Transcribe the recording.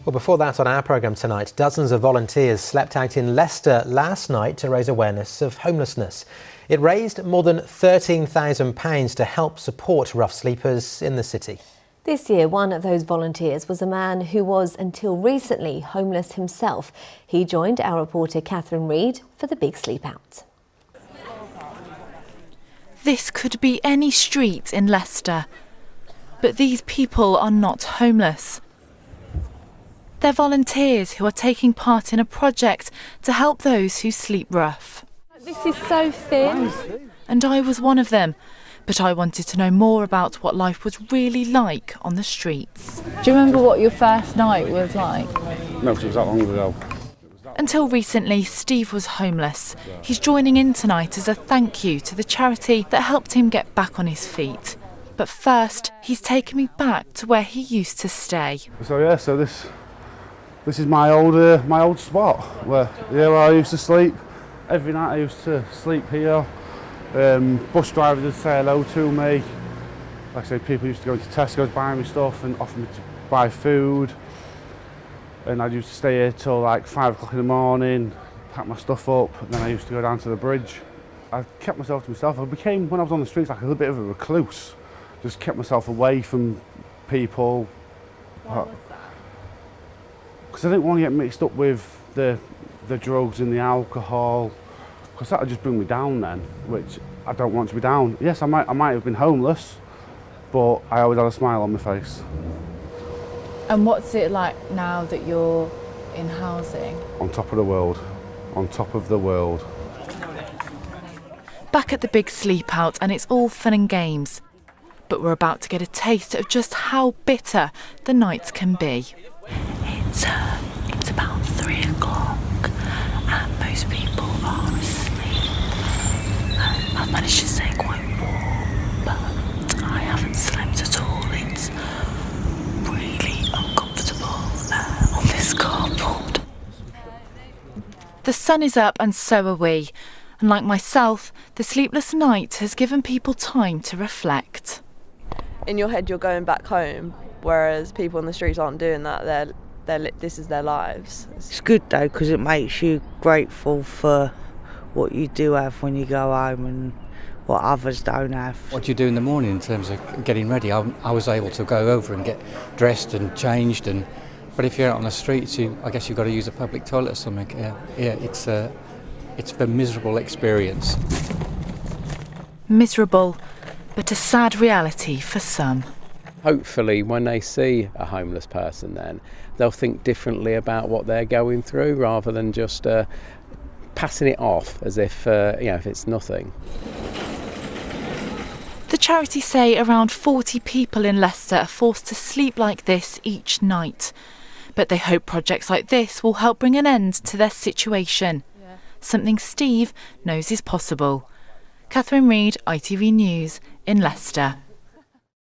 Well, before that, on our programme tonight, dozens of volunteers slept out in Leicester last night to raise awareness of homelessness. It raised more than £13,000 to help support rough sleepers in the city. This year, one of those volunteers was a man who was, until recently, homeless himself. He joined our reporter Catherine Reid for the Big Sleep Out. This could be any street in Leicester, but these people are not homeless. They're volunteers who are taking part in a project to help those who sleep rough. This is so thin. And I was one of them, but I wanted to know more about what life was really like on the streets. Do you remember what your first night was like? No, because it was that long ago. Until recently, Steve was homeless. He's joining in tonight as a thank you to the charity that helped him get back on his feet. But first, he's taken me back to where he used to stay. So this is my old spot where I used to sleep. Every night I used to sleep here. Bus drivers would say hello to me. Like I say, people used to go into Tesco's, buy me stuff and offer me to buy food. And I used to stay here till like 5 o'clock in the morning, pack my stuff up, and then I used to go down to the bridge. I kept myself to myself. I became, when I was on the streets, like a little bit of a recluse. Just kept myself away from people. Why was that? Because I didn't want to get mixed up with the drugs and the alcohol, because that would just bring me down then, which I don't want to be down. Yes, I might have been homeless, but I always had a smile on my face. And what's it like now that you're in housing? On top of the world. On top of the world. Back at the Big Sleep Out, and it's all fun and games. But we're about to get a taste of just how bitter the nights can be. It's about 3 o'clock and most people are asleep. I've managed to stay quite warm, but I haven't slept at all. It's really uncomfortable on this cardboard. The sun is up and so are we. And like myself, the sleepless night has given people time to reflect. In your head you're going back home, whereas people on the streets aren't doing that. This is their lives. It's good though, because it makes you grateful for what you do have when you go home and what others don't have. What do you do in the morning in terms of getting ready? I was able to go over and get dressed and changed, but if you're out on the streets, I guess you've got to use a public toilet or something. It's a miserable experience. Miserable, but a sad reality for some. Hopefully when they see a homeless person then, they'll think differently about what they're going through rather than just passing it off as if it's nothing. The charity say around 40 people in Leicester are forced to sleep like this each night. But they hope projects like this will help bring an end to their situation. Yeah. Something Steve knows is possible. Catherine Reid, ITV News in Leicester.